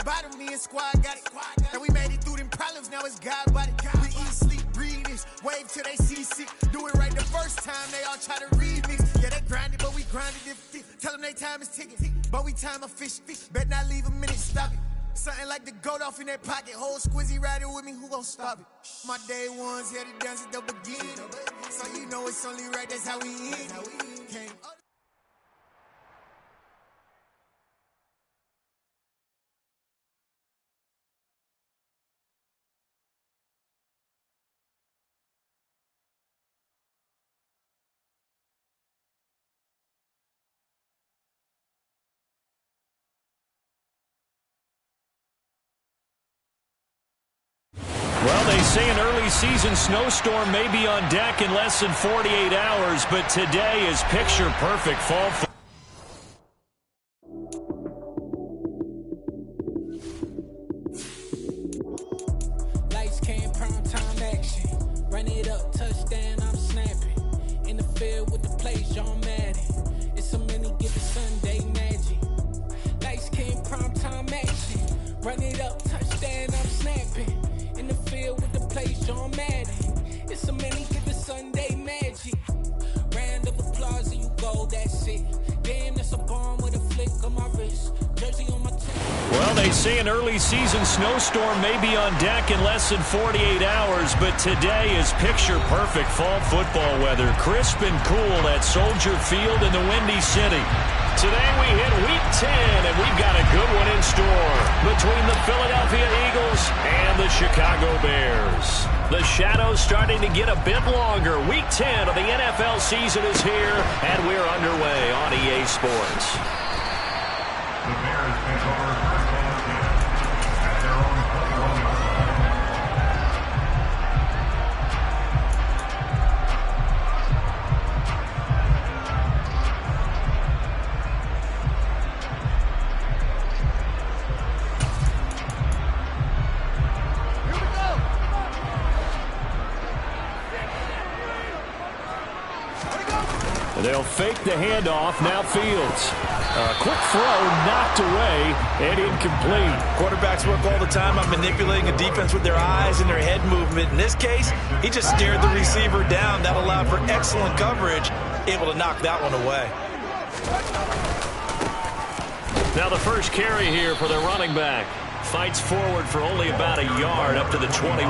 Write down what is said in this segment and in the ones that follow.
bottom, me and squad got it. And we made it through them problems, now it's God body. We eat, sleep, breathe this, wave till they see sick. Do it right the first time, they all try to remix. Yeah, they grinded, but we grinded it. Tell them they time is ticking, but we time a fish. Bet not leave a minute, stop it. Something like the goat off in that pocket. Whole squizzy riding with me, who gon' stop it? My day ones here to dance at the beginning. So you know it's only right, that's how we end. Came up. Well, they say an early season snowstorm may be on deck in less than 48 hours, but today is picture-perfect fall. Lights came, prime time action. Run it up, touchdown, I'm snapping. In the field with the play, John Madden. It's a many given Sunday magic. Lights came, prime time action. Run it up, touchdown, I'm snapping. In the field with the play, John Madden. It's a many given Sunday magic. Round of applause and you go, that's it. Damn, that's a bomb with a flick on my wrist. Jersey on my team. Well, they say an early season snowstorm may be on deck in less than 48 hours, but today is picture-perfect fall football weather. Crisp and cool at Soldier Field in the Windy City. Today we hit Week 10, and we've got a good one in store between the Philadelphia Eagles and the Chicago Bears. The shadow's starting to get a bit longer. Week 10 of the NFL season is here, and we're underway on EA Sports. The Bears take over first and 10 at their own 41-yard line. They'll fake the handoff. Now Fields. Quick throw, knocked away, and incomplete. Quarterbacks work all the time on manipulating a defense with their eyes and their head movement. In this case, he just stared the receiver down. That allowed for excellent coverage, able to knock that one away. Now the first carry here for the running back. Fights forward for only about a yard up to the 21.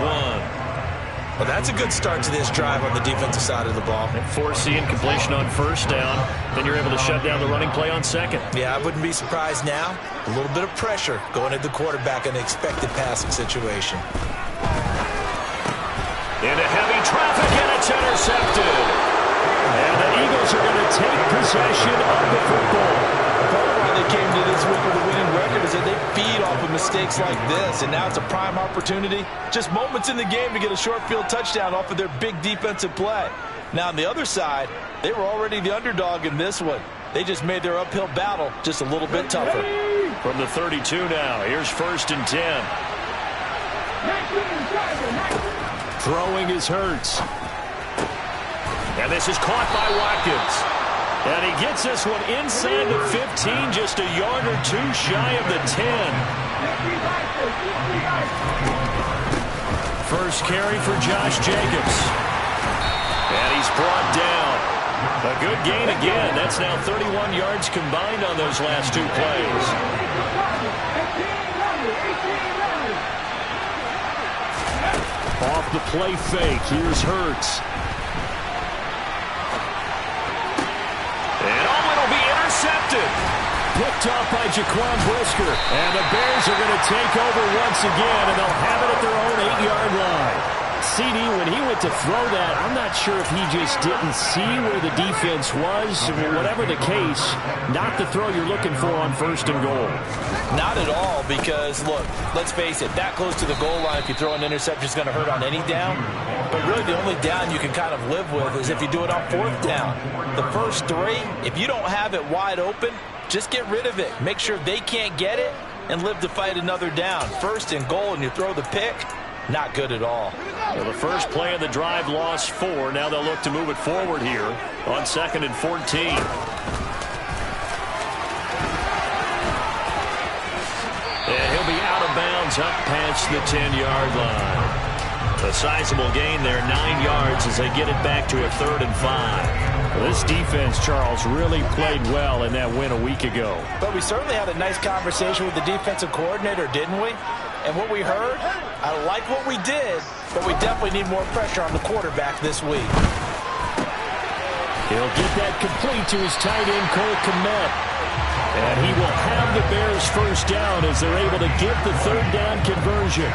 Well, that's a good start to this drive on the defensive side of the ball. Force the incompletion on first down. Then you're able to shut down the running play on second. Yeah, I wouldn't be surprised now. A little bit of pressure going at the quarterback in an expected passing situation. Into heavy traffic, and it's intercepted. And the Eagles are going to take possession of the football. Part of why they came to this week with a winning record is that they feed off of mistakes like this, and now it's a prime opportunity. Just moments in the game to get a short field touchdown off of their big defensive play. Now on the other side, they were already the underdog in this one. They just made their uphill battle just a little bit tougher. From the 32 now, here's first and 10. Throwing is Hurts. And this is caught by Watkins. And he gets this one inside the 15, just a yard or two shy of the 10. First carry for Josh Jacobs. And he's brought down. A good gain again. That's now 31 yards combined on those last two plays. Off the play fake, here's Hurts. Picked off by Jaquan Brisker. And the Bears are going to take over once again, and they'll have it at their own 8-yard line. CD, when he went to throw that, I'm not sure if he just didn't see where the defense was. Whatever the case, not the throw you're looking for on first and goal. Not at all, because, look, let's face it, that close to the goal line, if you throw an interception, is going to hurt on any down. But really, the only down you can kind of live with is if you do it on fourth down. The first three, if you don't have it wide open, just get rid of it. Make sure they can't get it and live to fight another down. First and goal, and you throw the pick, not good at all. Well, the first play of the drive lost 4. Now they'll look to move it forward here on 2nd and 14. And he'll be downs up past the 10-yard line. A sizable gain there, 9 yards as they get it back to a 3rd and 5. Well, this defense, Charles, really played well in that win a week ago. But we certainly had a nice conversation with the defensive coordinator, didn't we? And what we heard, I like what we did, but we definitely need more pressure on the quarterback this week. He'll get that complete to his tight end, Cole Kmet. And he will have the Bears first down as they're able to get the 3rd down conversion.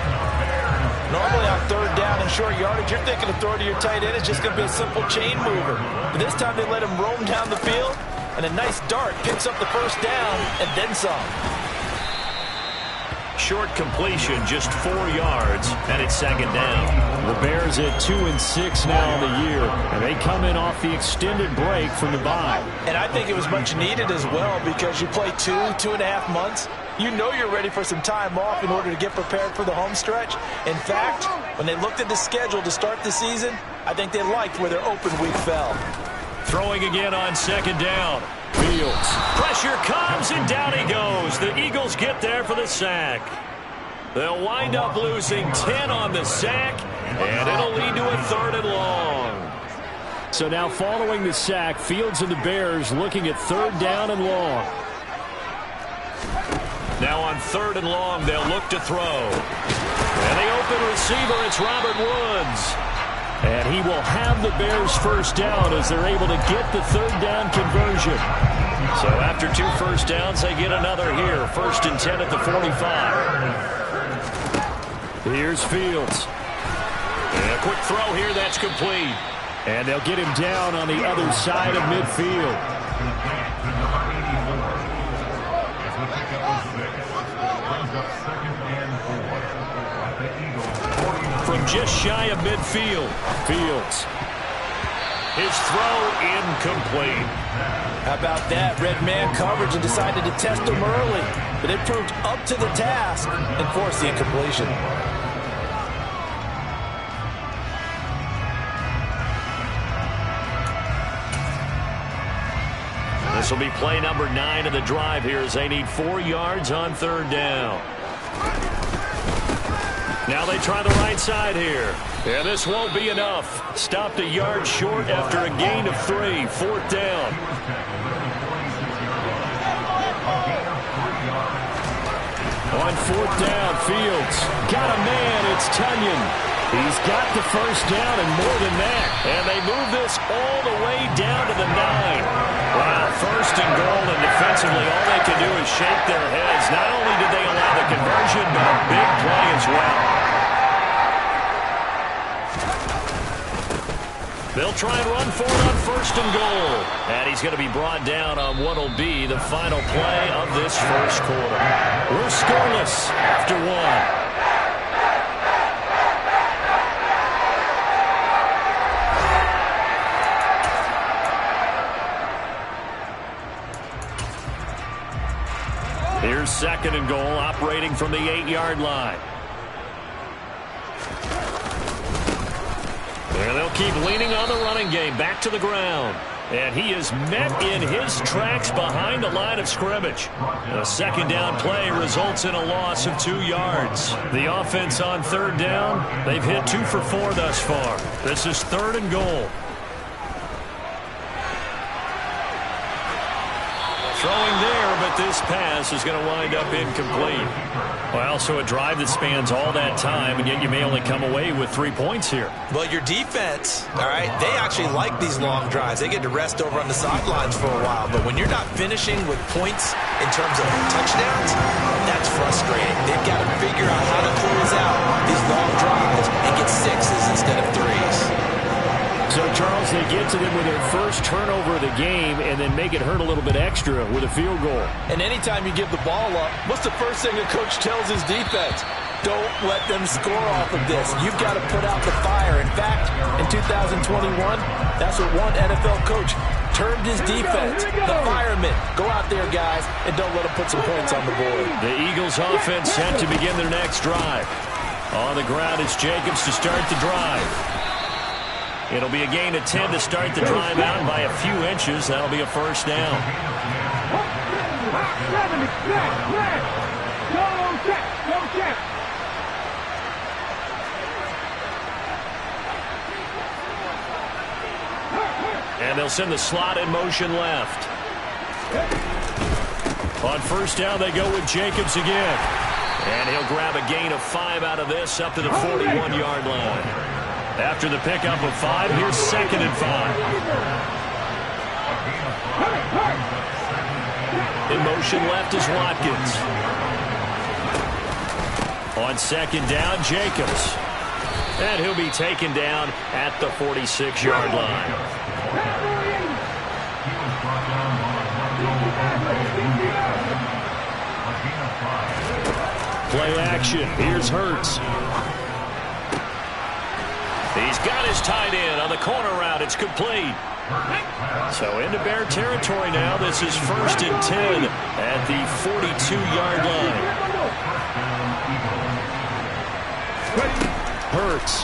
Normally on 3rd down and short yardage, you're thinking of throwing to your tight end. It's just going to be a simple chain mover. But this time they let him roam down the field, and a nice dart picks up the first down and then some. Short completion, just 4 yards, and it's 2nd down. The Bears at 2-6 now on the year, and they come in off the extended break from the bye. And I think it was much needed as well because you play 2.5 months. You know you're ready for some time off in order to get prepared for the home stretch. In fact, when they looked at the schedule to start the season, I think they liked where their open week fell. Throwing again on 2nd down. Fields. Pressure comes, and down he goes. The Eagles get there for the sack. They'll wind up losing 10 on the sack, and it'll lead to a 3rd and long. So now following the sack, Fields and the Bears looking at 3rd down and long. Now on 3rd and long, they'll look to throw. And the open receiver, it's Robert Woods. And he will have the Bears first down as they're able to get the 3rd down conversion. So after 2 first downs, they get another here. 1st and 10 at the 45. Here's Fields. And a quick throw here, that's complete. And they'll get him down on the other side of midfield. From just shy of midfield, Fields. His throw incomplete. How about that? Red man coverage and decided to test him early. But it proved up to the task and forced the incompletion. This will be play number 9 of the drive here as they need 4 yards on 3rd down. Now they try the right side here. Yeah, this won't be enough. Stopped a yard short after a gain of 3. 4th down. On 4th down, Fields got a man. It's Tunyon. He's got the first down and more than that. And they move this all the way down to the 9. Wow, 1st and goal, and defensively all they can do is shake their heads. Not only did they allow the conversion, but a big play as well. They'll try and run for it on 1st and goal. And he's going to be brought down on what will be the final play of this first quarter. We're scoreless after 1. Here's 2nd and goal, operating from the 8-yard line. And they'll keep leaning on the running game, back to the ground. And he is met in his tracks behind the line of scrimmage. A 2nd down play results in a loss of 2 yards. The offense on 3rd down, they've hit 2 for 4 thus far. This is 3rd and goal. Throwing there, but this pass is going to wind up incomplete. Well, so a drive that spans all that time, and yet you may only come away with 3 points here. Well, your defense, all right, they actually like these long drives. They get to rest over on the sidelines for a while. But when you're not finishing with points in terms of touchdowns, that's frustrating. They've got to figure out how to close out these long drives and get 6s instead of 3s. So, Charles, they get to them with their first turnover of the game and then make it hurt a little bit extra with a field goal. And anytime you give the ball up, what's the first thing a coach tells his defense? Don't let them score off of this. You've got to put out the fire. In fact, in 2021, that's what one NFL coach termed his defense, the firemen. Go out there, guys, and don't let them put some points on the board. The Eagles offense set to begin their next drive. On the ground, it's Jacobs to start the drive. It'll be a gain of 10 to start the drive out by a few inches. That'll be a first down. And they'll send the slot in motion left. On first down, they go with Jacobs again. And he'll grab a gain of 5 out of this up to the 41-yard line. After the pickup of 5, here's 2nd and 5. In motion left is Watkins. On 2nd down, Jacobs. And he'll be taken down at the 46-yard line. Play action. Here's Hurts. He's got his tight end on the corner route. It's complete. So into Bear territory now. This is 1st and 10 at the 42-yard line. Hurts.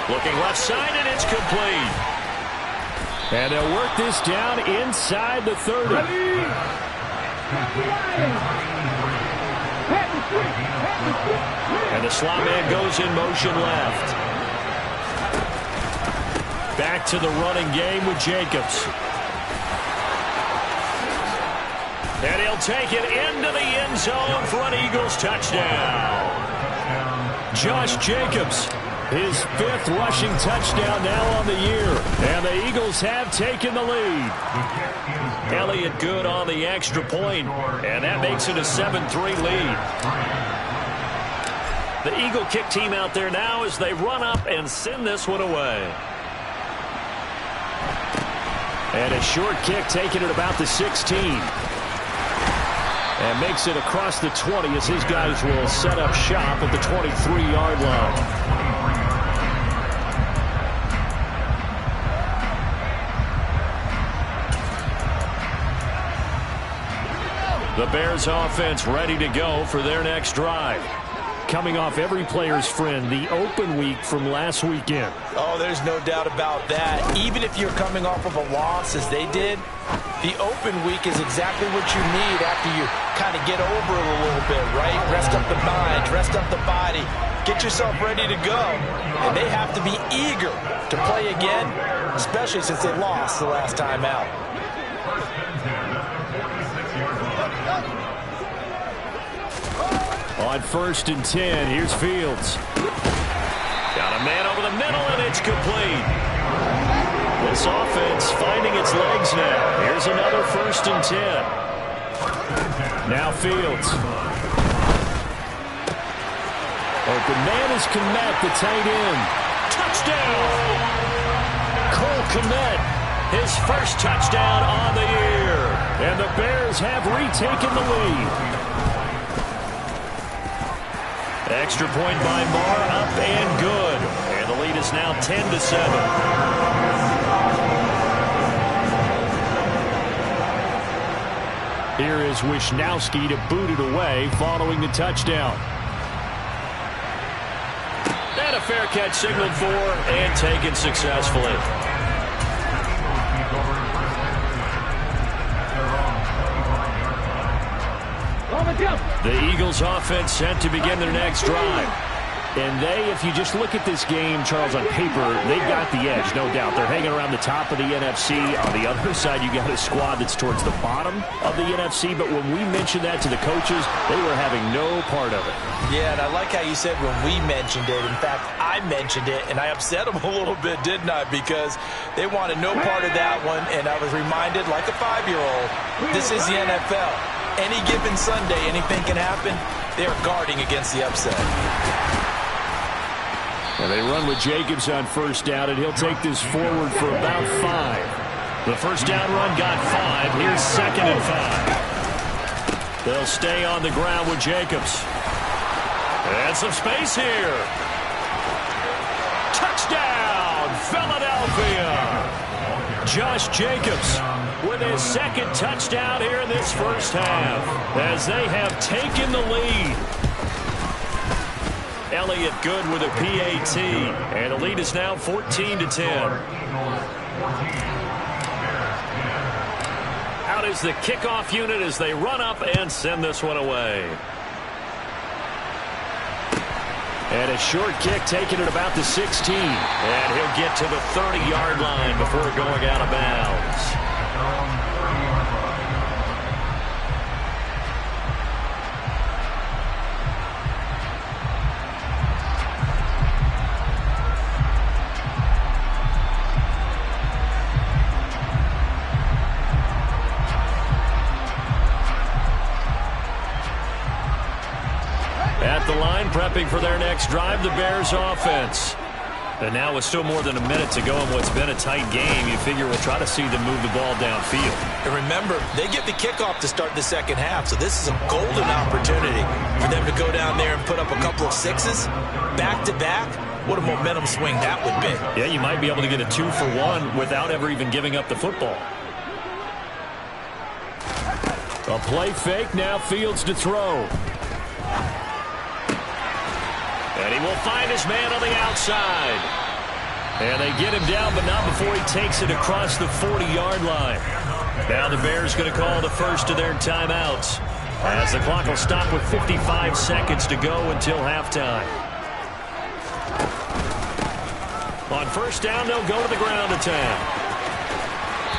Looking left side, and it's complete. And they'll work this down inside the 30. And the slot man goes in motion left. Back to the running game with Jacobs. And he'll take it into the end zone for an Eagles touchdown. Josh Jacobs, his 5th rushing touchdown now on the year. And the Eagles have taken the lead. Elliott good on the extra point, and that makes it a 7-3 lead. The Eagle kick team out there now as they run up and send this one away. And a short kick taken at about the 16. And makes it across the 20 as his guys will set up shop at the 23-yard line. The Bears offense ready to go for their next drive. Coming off every player's friend, the open week from last weekend. Oh, there's no doubt about that. Even if you're coming off of a loss as they did, the open week is exactly what you need after you kind of get over it a little bit, right? Rest up the mind, rest up the body, get yourself ready to go. And they have to be eager to play again, especially since they lost the last time out. On 1st and 10, here's Fields. Got a man over the middle, and it's complete. This offense finding its legs now. Here's another 1st and 10. Now Fields. Open man is Kmet, the tight end. Touchdown! Cole Kmet, his first touchdown on the year. And the Bears have retaken the lead. Extra point by Marr, up and good. And the lead is now 10-7. Here is Wisnowski to boot it away following the touchdown. And a fair catch signaled for and taken successfully. The Eagles offense set to begin their next drive. And they, if you just look at this game, Charles, on paper, they've got the edge, no doubt. They're hanging around the top of the NFC. On the other side, you got a squad that's towards the bottom of the NFC. But when we mentioned that to the coaches, they were having no part of it. Yeah, and I like how you said when we mentioned it. In fact, I mentioned it, and I upset them a little bit, didn't I? Because they wanted no part of that one, and I was reminded, like a 5-year-old, this is the NFL. Any given Sunday, anything can happen. They are guarding against the upset. And they run with Jacobs on first down, and he'll take this forward for about 5. The first down run got 5. Here's 2nd and 5. They'll stay on the ground with Jacobs. And some space here. Touchdown, Philadelphia. Josh Jacobs with his 2nd touchdown here in this first half as they have taken the lead. Elliott good with a PAT, and the lead is now 14-10. Out is the kickoff unit as they run up and send this one away. And a short kick taken at about the 16. And he'll get to the 30-yard line before going out of bounds. At the line, prepping for their next drive, the Bears offense. And now with still more than a minute to go in what's been a tight game, you figure we'll try to see them move the ball downfield. And remember, they get the kickoff to start the second half, so this is a golden opportunity for them to go down there and put up a couple of sixes back-to-back. What a momentum swing that would be. Yeah, you might be able to get a 2-for-1 without ever even giving up the football. A play fake, now Fields to throw. And he will find his man on the outside. And they get him down, but not before he takes it across the 40-yard line. Now the Bears going to call the first of their timeouts, as the clock will stop with 55 seconds to go until halftime. On first down, they'll go to the ground attack.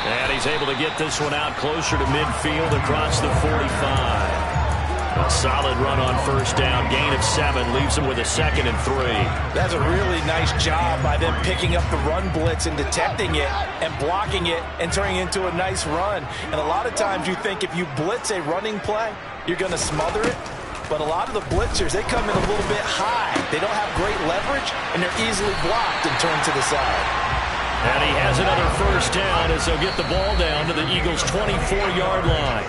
And he's able to get this one out closer to midfield across the 45. A solid run on first down, gain of 7, leaves them with a 2nd and 3. That's a really nice job by them picking up the run blitz and detecting it and blocking it and turning it into a nice run. And a lot of times you think if you blitz a running play, you're going to smother it. But a lot of the blitzers, they come in a little bit high. They don't have great leverage, and they're easily blocked and turned to the side. And he has another first down as they'll get the ball down to the Eagles' 24-yard line.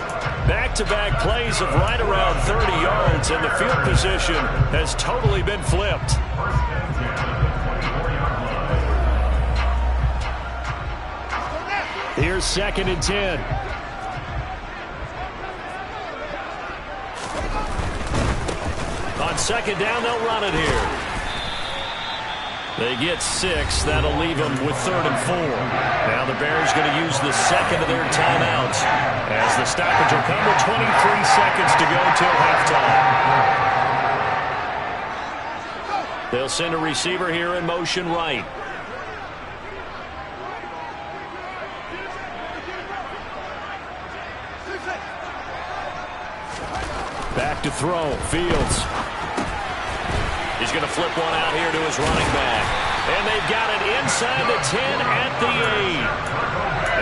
Back-to-back plays of right around 30 yards, and the field position has totally been flipped. Here's 2nd and 10. On second down, they'll run it here. They get 6. That'll leave them with 3rd and 4. Now the Bears going to use the second of their timeouts, as the stoppage will come with 23 seconds to go till halftime. They'll send a receiver here in motion right. Back to throw. Fields. He's going to flip one out here to his running back. And they've got it inside the 10 at the 8.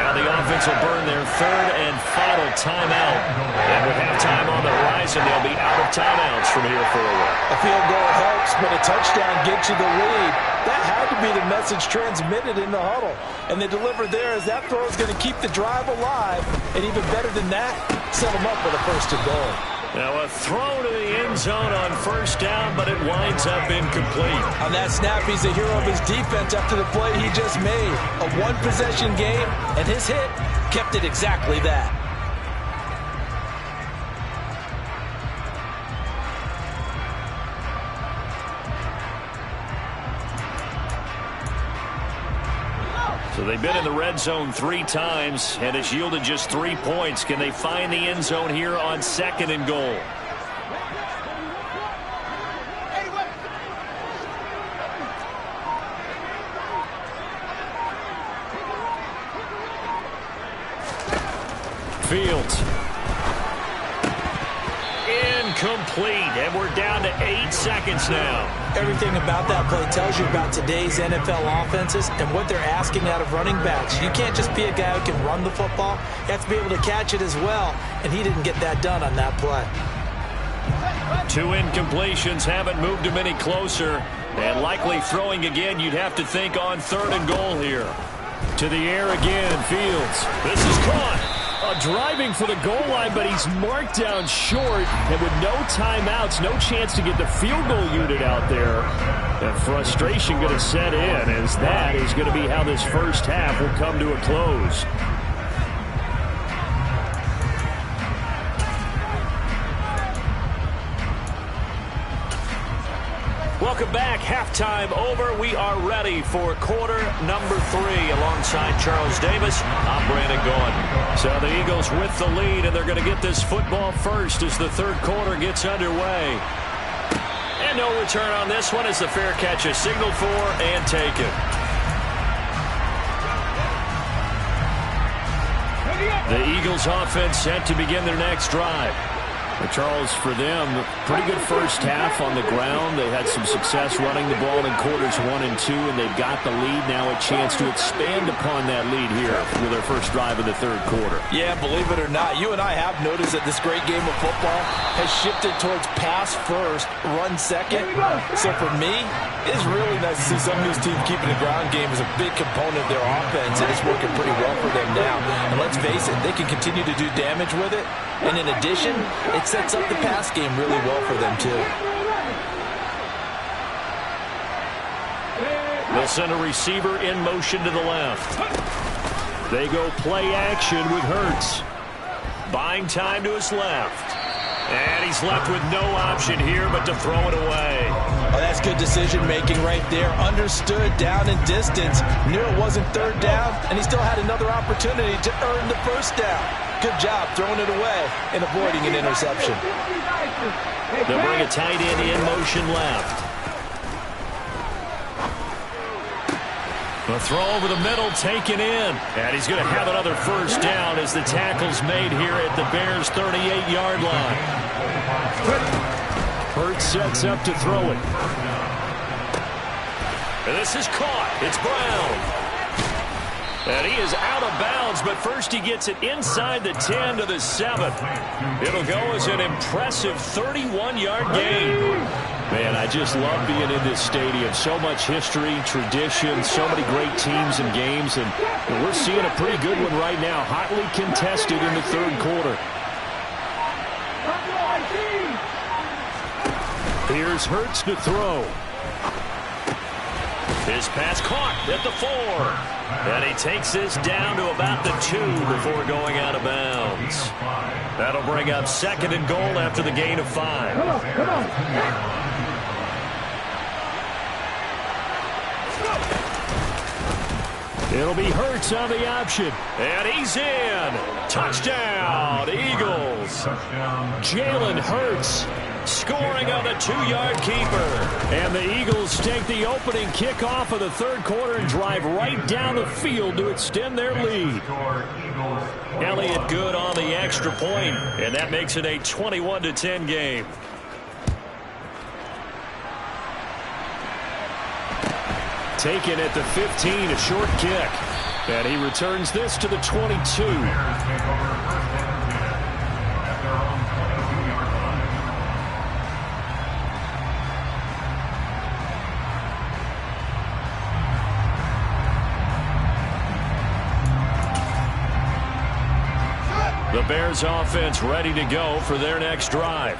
Now the offense will burn their 3rd and final timeout. And with halftime on the horizon, they'll be out of timeouts from here forward. A field goal helps, but a touchdown gets you the lead. That had to be the message transmitted in the huddle. And they delivered there as that throw is going to keep the drive alive. And even better than that, set them up with a 1st and goal. Now a throw to the end zone on first down, but it winds up incomplete. On that snap, he's the hero of his defense after the play he just made. A one-possession game, and his hit kept it exactly that. So they've been in the red zone 3 times, and it's yielded just 3 points. Can they find the end zone here on 2nd and goal? Fields. Incomplete, and we're down to 8 seconds now. Everything about that play tells you about today's NFL offenses and what they're asking out of running backs. You can't just be a guy who can run the football. You have to be able to catch it as well, and he didn't get that done on that play. 2 incompletions haven't moved him any closer, and likely throwing again, you'd have to think on 3rd and goal here. To the air again, Fields. This is caught. Driving for the goal line, but he's marked down short, and with no timeouts, no chance to get the field goal unit out there. And frustration going to set in, as that is going to be how this first half will come to a close. Welcome back. Halftime over. We are ready for quarter number 3. Alongside Charles Davis, I'm Brandon Gaudin. So the Eagles with the lead, and they're going to get this football first as the 3rd quarter gets underway. And no return on this one as the fair catch is signaled for and taken. The Eagles offense set to begin their next drive. Charles, for them, pretty good first half on the ground. They had some success running the ball in quarters 1 and 2, and they've got the lead. Now a chance to expand upon that lead here with their first drive of the third quarter. Yeah, believe it or not, you and I have noticed that this great game of football has shifted towards pass first, run second. So for me, it's really nice to see some of these teams keeping the ground game as a big component of their offense, and it's working pretty well for them now. And let's face it, they can continue to do damage with it. And in addition, it sets up the pass game really well for them, too. They'll send a receiver in motion to the left. They go play action with Hurts. Buying time to his left. And he's left with no option here but to throw it away. Oh, that's good decision-making right there. Understood down and distance. Knew it wasn't third down, and he still had another opportunity to earn the first down. Good job throwing it away and avoiding an interception. They'll bring a tight end in motion left. The throw over the middle taken in. And he's going to have another first down as the tackle's made here at the Bears' 38-yard line. Hurts sets up to throw it. And this is caught. It's Brown. And he is out of bounds, but first he gets it inside the 10 to the 7. It'll go as an impressive 31-yard gain. Man, I just love being in this stadium. So much history, tradition, so many great teams and games, and we're seeing a pretty good one right now, hotly contested in the third quarter. Here's Hurts to throw. His pass caught at the 4. And he takes this down to about the 2 before going out of bounds. That'll bring up second and goal after the gain of 5. Come on. It'll be Hurts on the option. And he's in. Touchdown, Eagles. Jalen Hurts scoring on the 2-yard keeper. And the Eagles take the opening kickoff of the third quarter and drive right down the field to extend their lead. Elliott good on the extra point, and that makes it a 21-10 game. Taken at the 15, a short kick. And he returns this to the 22. The Bears offense ready to go for their next drive.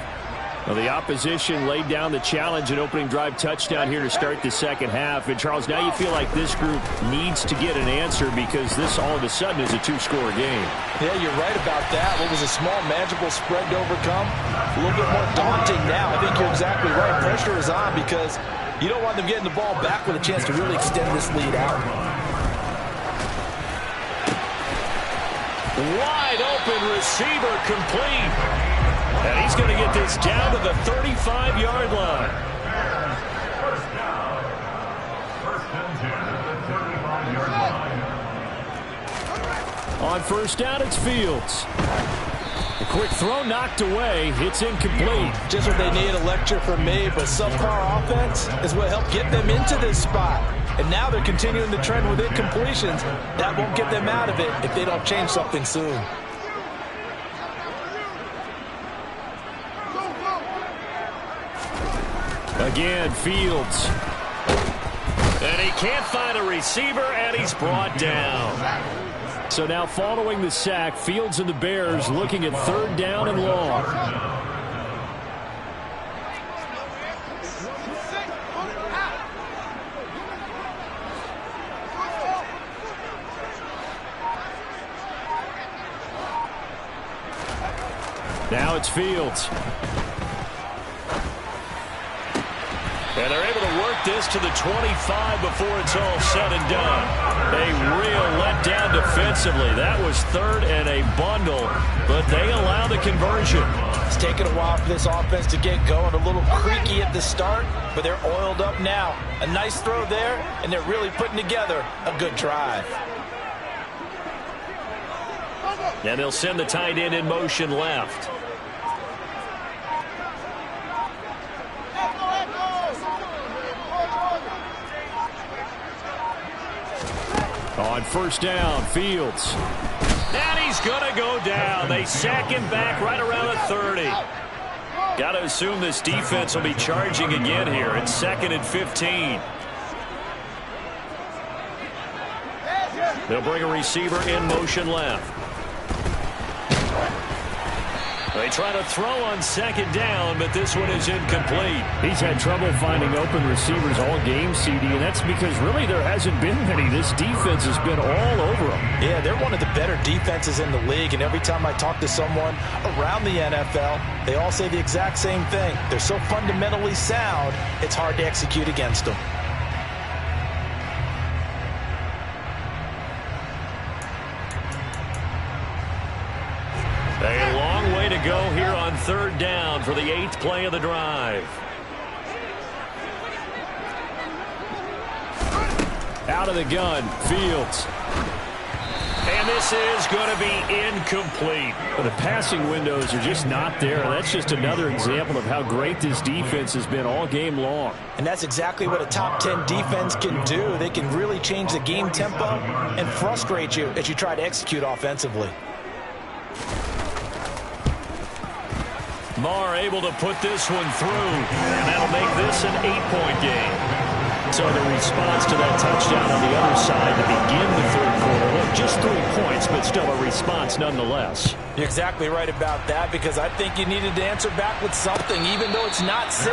Well, the opposition laid down the challenge and opening drive touchdown here to start the second half. And, Charles, now you feel like this group needs to get an answer because this all of a sudden is a 2-score game. Yeah, you're right about that. What was a small, manageable spread to overcome, a little bit more daunting now. I think you're exactly right. Pressure is on because you don't want them getting the ball back with a chance to really extend this lead out. Wide open receiver complete. And he's going to get this down to the 35-yard line. First down. First and 10 at the 35-yard line. On first down, it's Fields. A quick throw knocked away. It's incomplete. Just what they need, a lecture from me, but subpar offense is what helped get them into this spot. And now they're continuing the trend with incompletions. That won't get them out of it if they don't change something soon. Again, Fields. And he can't find a receiver, and he's brought down. So now following the sack, Fields and the Bears looking at third down and long. Now it's Fields. And they're able to work take this to the 25 before it's all said and done. A real letdown defensively. That was third and a bundle, but they allow the conversion. It's taken a while for this offense to get going. A little creaky at the start, but they're oiled up now. A nice throw there, and they're really putting together a good drive. And they'll send the tight end in motion left. On first down, Fields. And he's going to go down. They sack him back right around the 30. Got to assume this defense will be charging again here. It's 2nd and 15. They'll bring a receiver in motion left. They try to throw on 2nd down, but this one is incomplete. He's had trouble finding open receivers all game, CD, and that's because really there hasn't been many. This defense has been all over them. Yeah, they're one of the better defenses in the league, and every time I talk to someone around the NFL, they all say the exact same thing. They're so fundamentally sound, it's hard to execute against them. A long way to go here on 3rd down for the 8th play of the drive. Out of the gun, Fields. And this is going to be incomplete. The passing windows are just not there. That's just another example of how great this defense has been all game long. And that's exactly what a top 10 defense can do. They can really change the game tempo and frustrate you as you try to execute offensively. Marr able to put this one through, and that'll make this an 8-point game. So the response to that touchdown on the other side to begin the 3rd quarter. Look, just 3 points, but still a response nonetheless. You're exactly right about that, because I think you needed to answer back with something, even though it's not 6.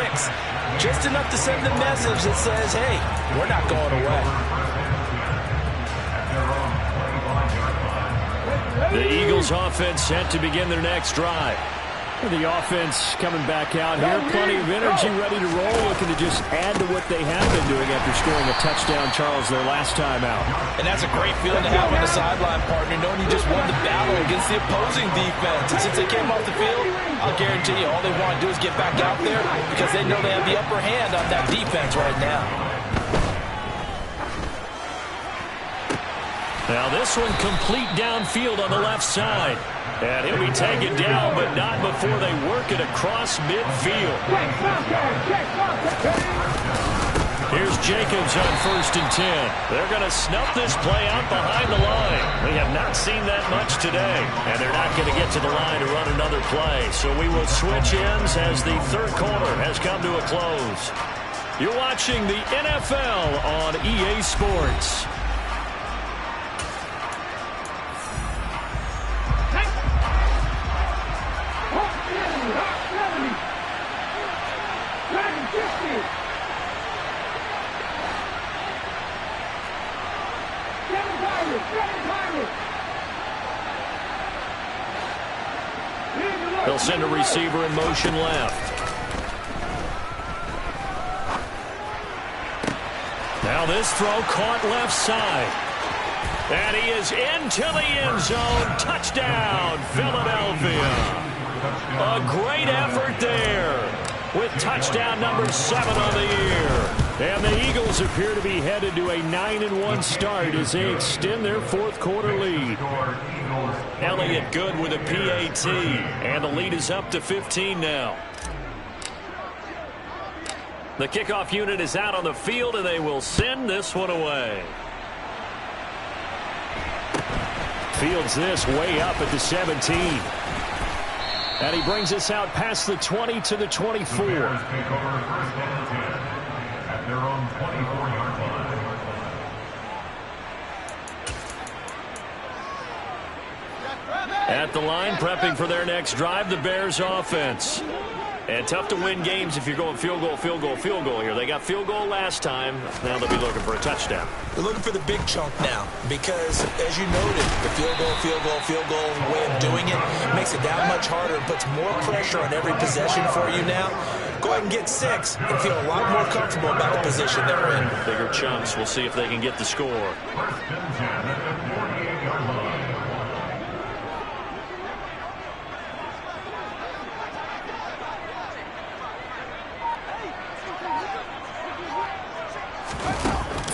Just enough to send the message that says, hey, we're not going away. The Eagles offense set to begin their next drive. The offense coming back out here. Plenty of energy, ready to roll, looking to just add to what they have been doing after scoring a touchdown, Charles, their last time out. And that's a great feeling to have on the sideline, partner, knowing you just won the battle against the opposing defense. And since they came off the field, I'll guarantee you all they want to do is get back out there because they know they have the upper hand on that defense right now. Now this one complete downfield on the left side. And he'll be taken down, but not before they work it across midfield. Here's Jacobs on 1st and 10. They're going to snuff this play out behind the line. We have not seen that much today. And they're not going to get to the line to run another play. So we will switch ends as the 3rd quarter has come to a close. You're watching the NFL on EA Sports. They'll send a receiver in motion left. Now this throw caught left side. And he is into the end zone. Touchdown, Philadelphia. A great effort there with touchdown number 7 on the year. And the Eagles appear to be headed to a 9-1 start as they extend their 4th quarter lead. Elliott good with a PAT, and the lead is up to 15 now. The kickoff unit is out on the field, and they will send this one away. Fields this way up at the 17. And he brings us out past the 20 to the 24. At their own 24-yard line. At the line, prepping for their next drive, the Bears offense. And tough to win games if you're going field goal, field goal, field goal here. They got field goal last time. Now they'll be looking for a touchdown. They're looking for the big chunk now because, as you noted, the field goal way of doing it makes makes it that much harder and puts more pressure on every possession for you now. Go ahead and get 6 and feel a lot more comfortable about the position they're in. Bigger chunks. We'll see if they can get the score. First and 10 at the 48-yard line.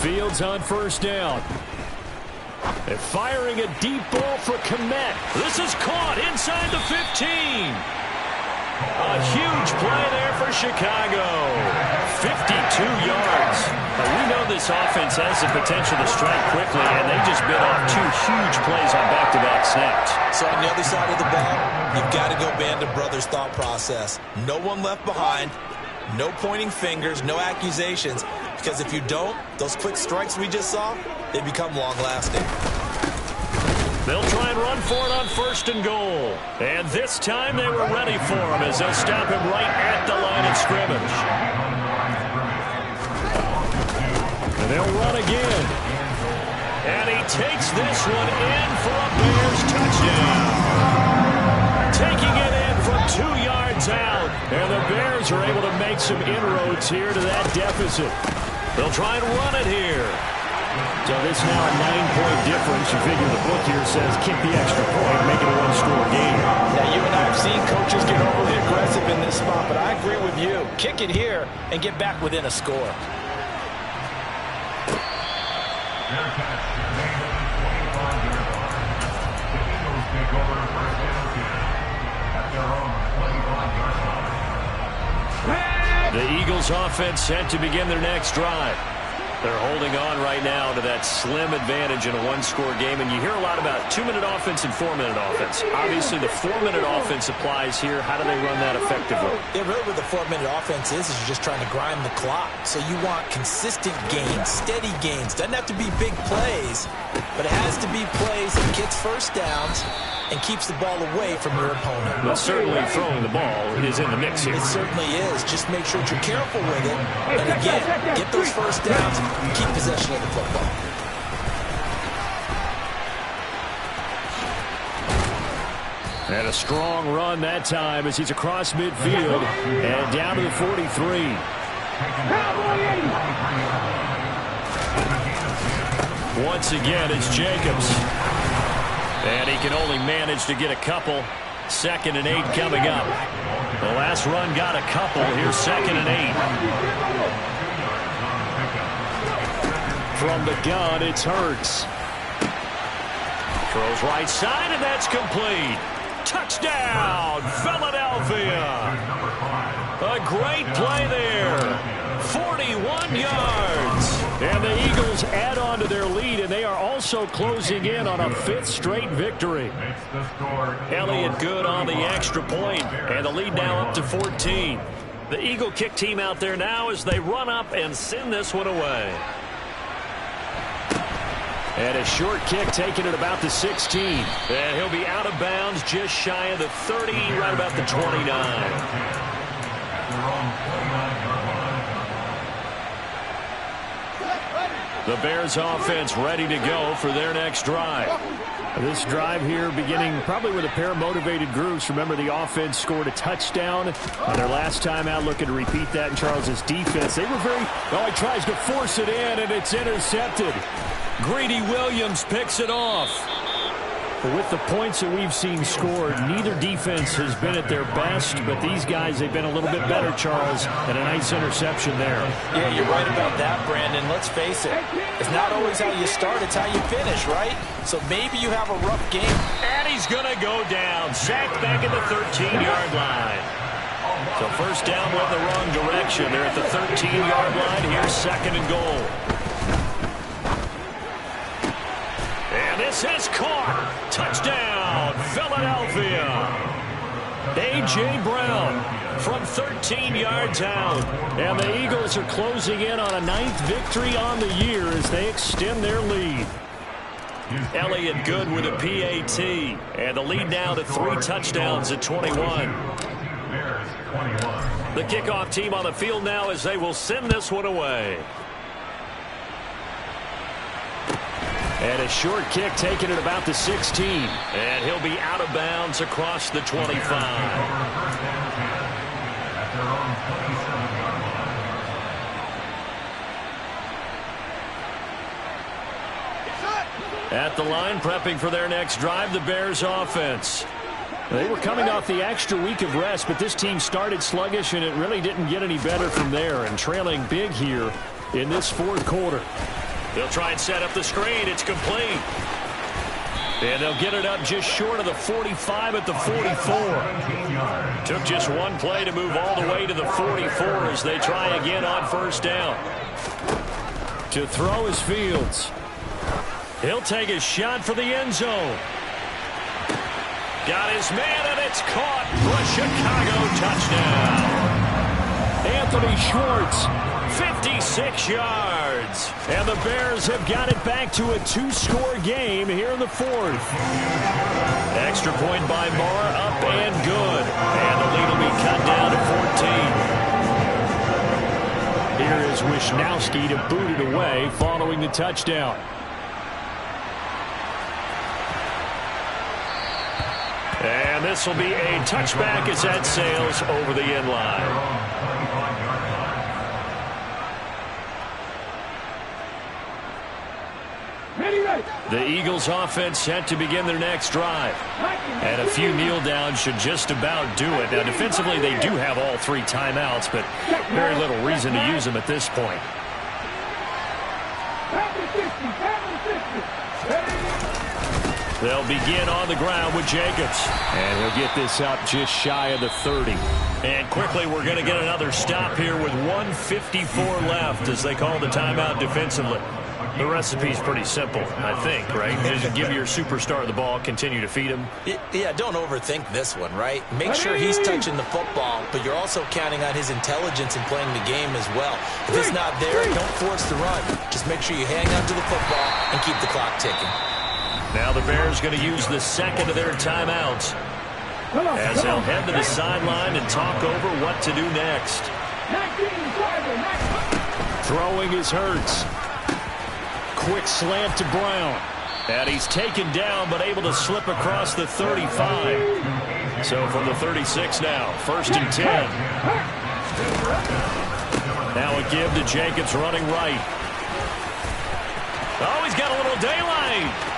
Fields on first down. They're firing a deep ball for Kmet. This is caught inside the 15. A huge play there for Chicago. 52 yards. Now, we know this offense has the potential to strike quickly, and they just bit off 2 huge plays on back-to-back snaps. So on the other side of the ball, you've got to go Band of Brothers thought process. No one left behind. No pointing fingers, no accusations. Because if you don't, those quick strikes we just saw, they become long-lasting. They'll try and run for it on first and goal. And this time they were ready for him as they'll stop him right at the line of scrimmage. And they'll run again. And he takes this one in for a Bears touchdown. Taking it in from 2 yards out. And the Bears are able to make some inroads here to that deficit. They'll try and run it here. So this now a 9-point difference. You figure the book here says kick the extra point, make it a one-score game. Now, you and I have seen coaches get overly aggressive in this spot, but I agree with you. Kick it here and get back within a score. Their catch remained at the 25-yard line. The Eagles take over first and 10 at their own 25-yard line. The Eagles offense set to begin their next drive. They're holding on right now to that slim advantage in a one-score game, and you hear a lot about 2-minute offense and 4-minute offense. Obviously, the 4-minute offense applies here. How do they run that effectively? Yeah, really what the 4-minute offense is you're just trying to grind the clock. So you want consistent gains, steady gains. Doesn't have to be big plays, but it has to be plays that gets first downs and keeps the ball away from your opponent. Well, certainly throwing the ball is in the mix here. It certainly is. Just make sure that you're careful with it. And again, get those first downs and keep possession of the football. And a strong run that time as he's across midfield and down to the 43. Once again, it's Jacobs. And he can only manage to get a couple. 2nd and 8 coming up. The last run got a couple. Here's 2nd and 8. From the gun, it's Hurts. Throws right side, and that's complete. Touchdown, Philadelphia. A great play there. 41 yards. And the Eagles add on to their lead, and they are also closing in on a 5th straight victory. Elliott Good on the extra point, and the lead now up to 14. The Eagle kick team out there now as they run up and send this one away. And a short kick taken at about the 16. And he'll be out of bounds just shy of the 30, right about the 29. The Bears offense ready to go for their next drive. This drive here beginning probably with a pair of motivated groups. Remember, the offense scored a touchdown on their last time out. Looking to repeat that in Charles's defense. They were very, he tries to force it in, and it's intercepted. Greedy Williams picks it off. But with the points that we've seen scored, neither defense has been at their best, but these guys, they've been a little bit better, Charles, and a nice interception there. Yeah, you're right about that, Brandon. Let's face it. It's not always how you start, it's how you finish, right? So maybe you have a rough game. And he's going to go down. Sacked back at the 13-yard line. So first down went the wrong direction. They're at the 13-yard line. Here's 2nd and goal. And this is caught. Touchdown, Philadelphia. A.J. Brown from 13 yards out. And the Eagles are closing in on a 9th victory on the year as they extend their lead. Elliott Good with a PAT. And the lead now to 3 touchdowns at 21. The kickoff team on the field now as they will send this one away. And a short kick taken at about the 16. And he'll be out of bounds across the 25. At the line, prepping for their next drive, the Bears offense. They were coming off the extra week of rest, but this team started sluggish, and it really didn't get any better from there, and trailing big here in this fourth quarter. They'll try and set up the screen. It's complete. And they'll get it up just short of the 45 at the 44. Took just one play to move all the way to the 44 as they try again on first down. To throw is Fields. He'll take a shot for the end zone. Got his man, and it's caught for a Chicago touchdown. Anthony Schwartz, 56 yards. And the Bears have got it back to a 2-score game here in the fourth. Extra point by Moore, up and good. And the lead will be cut down to 14. Here is Wisnowski to boot it away following the touchdown. And this will be a touchback as that sails over the end line. The Eagles offense set to begin their next drive. And a few kneel downs should just about do it. Now defensively they do have all 3 timeouts, but very little reason to use them at this point. They'll begin on the ground with Jacobs. And he'll get this up just shy of the 30. And quickly we're going to get another stop here with 1:54 left as they call the timeout defensively. The recipe's pretty simple, I think, right? Just give your superstar the ball, continue to feed him. Yeah, don't overthink this one, right? Make sure he's touching the football, but you're also counting on his intelligence in playing the game as well. If it's not there, don't force the run. Just make sure you hang on to the football and keep the clock ticking. Now the Bears going to use the second of their timeouts as they'll head to the sideline and talk over what to do next. Throwing is Hurts. Quick slant to Brown. And he's taken down but able to slip across the 35. So from the 36 now, 1st and 10. Now a give to Jacobs running right. Oh, he's got a little daylight.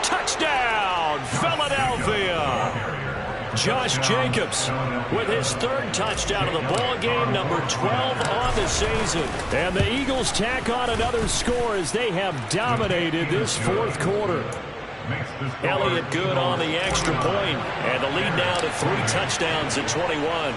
Touchdown, Philadelphia. Josh Jacobs with his 3rd touchdown of the ball game, number 12 on the season. And the Eagles tack on another score as they have dominated this fourth quarter. Elliott good on the extra point, and the lead now to 3 touchdowns at 21.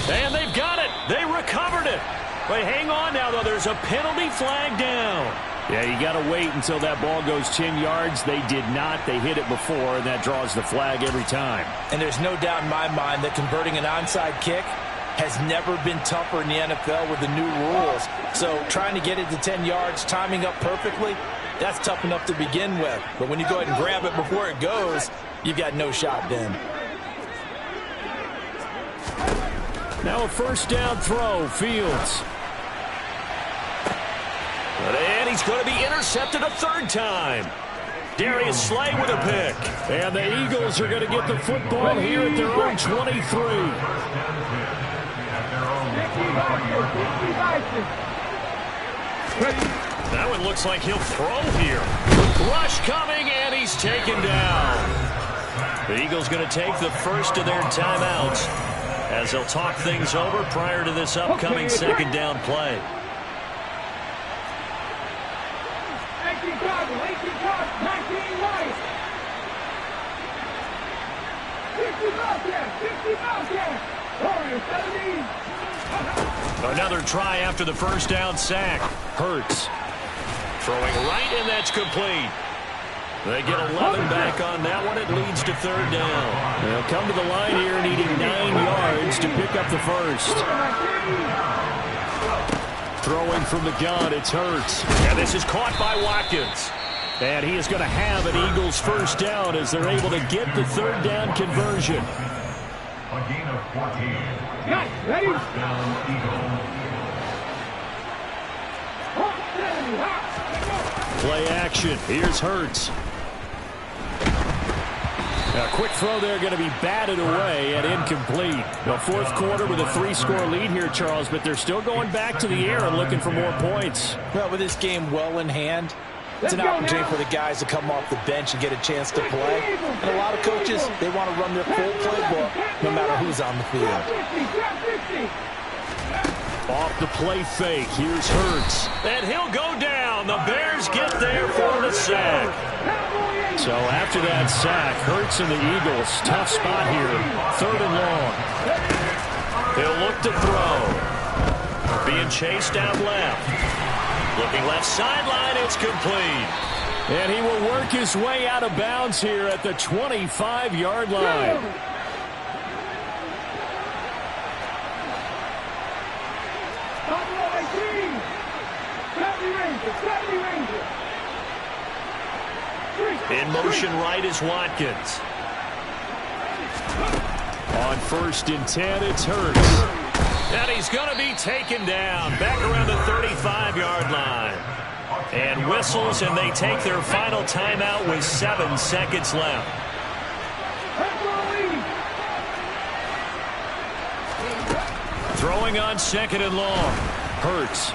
And they've got it. They recovered it. But hang on now, though. There's a penalty flag down. Yeah, you got to wait until that ball goes 10 yards. They did not. They hit it before, and that draws the flag every time. And there's no doubt in my mind that converting an onside kick has never been tougher in the NFL with the new rules. So trying to get it to 10 yards, timing up perfectly, that's tough enough to begin with. But when you go ahead and grab it before it goes, you've got no shot then. Now a first down throw, Fields. And he's going to be intercepted a 3rd time. Darius Slay with a pick. And the Eagles are going to get the football here at their own 23. That one looks like he'll throw here. Rush coming, and he's taken down. The Eagles going to take the first of their timeouts as they'll talk things over prior to this upcoming 2nd down play. Another try after the first down sack. Hurts. Throwing right, and that's complete. They get 11 back on that one. It leads to 3rd down. They'll come to the line here needing 9 yards to pick up the first. Throwing from the gun, it's Hurts. And this is caught by Watkins. And he is going to have an Eagles first down as they're able to get the 3rd down conversion. A gain of 14. First down, Eagles. Play action. Here's Hurts. A quick throw there going to be batted away and incomplete. The fourth quarter with a 3-score lead here, Charles, but they're still going back to the air and looking for more points. Well, with this game well in hand, it's an opportunity for the guys to come off the bench and get a chance to play. And a lot of coaches, they want to run their full playbook no matter who's on the field. Off the play fake. Here's Hurts. And he'll go down. The Bears get there for the sack. So after that sack, Hurts and the Eagles, tough spot here. 3rd and long. He'll look to throw. Being chased out left. Looking left sideline, it's complete. And he will work his way out of bounds here at the 25-yard line. In motion right is Watkins. On 1st and 10, it's Hurts. And he's going to be taken down back around the 35-yard line. And whistles, and they take their final timeout with 7 seconds left. Throwing on 2nd and long. Hurts.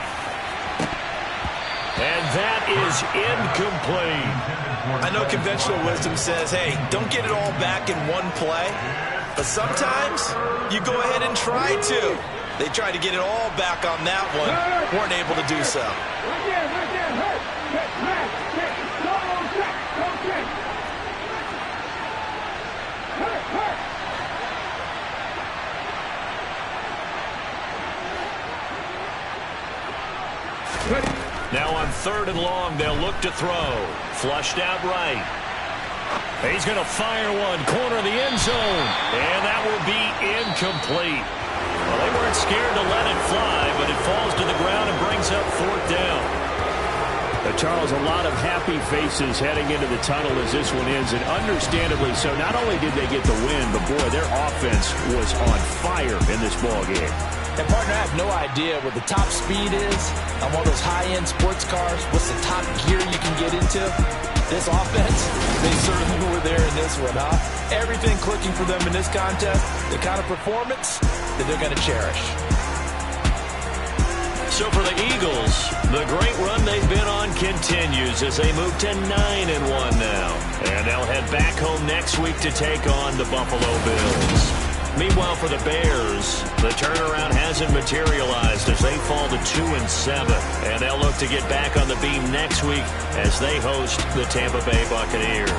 And that is incomplete. I know conventional wisdom says, hey, don't get it all back in one play. But sometimes you go ahead and try to. They tried to get it all back on that one. Weren't able to do so. Now on 3rd and long, they'll look to throw. Flushed out right. He's going to fire one, corner of the end zone. And that will be incomplete. Well, they weren't scared to let it fly, but it falls to the ground and brings up 4th down. Charles, a lot of happy faces heading into the tunnel as this one ends, and understandably so. Not only did they get the win, but boy, their offense was on fire in this ball game. And partner, I have no idea what the top speed is on one of those high-end sports cars. What's the top gear you can get into? This offense, they certainly were there in this one, huh? Everything clicking for them in this contest, the kind of performance that they're going to cherish. So for the Eagles, the great run they've been on continues as they move to 9-1 now. And they'll head back home next week to take on the Buffalo Bills. Meanwhile, for the Bears, the turnaround hasn't materialized as they fall to 2-7. And they'll look to get back on the beam next week as they host the Tampa Bay Buccaneers.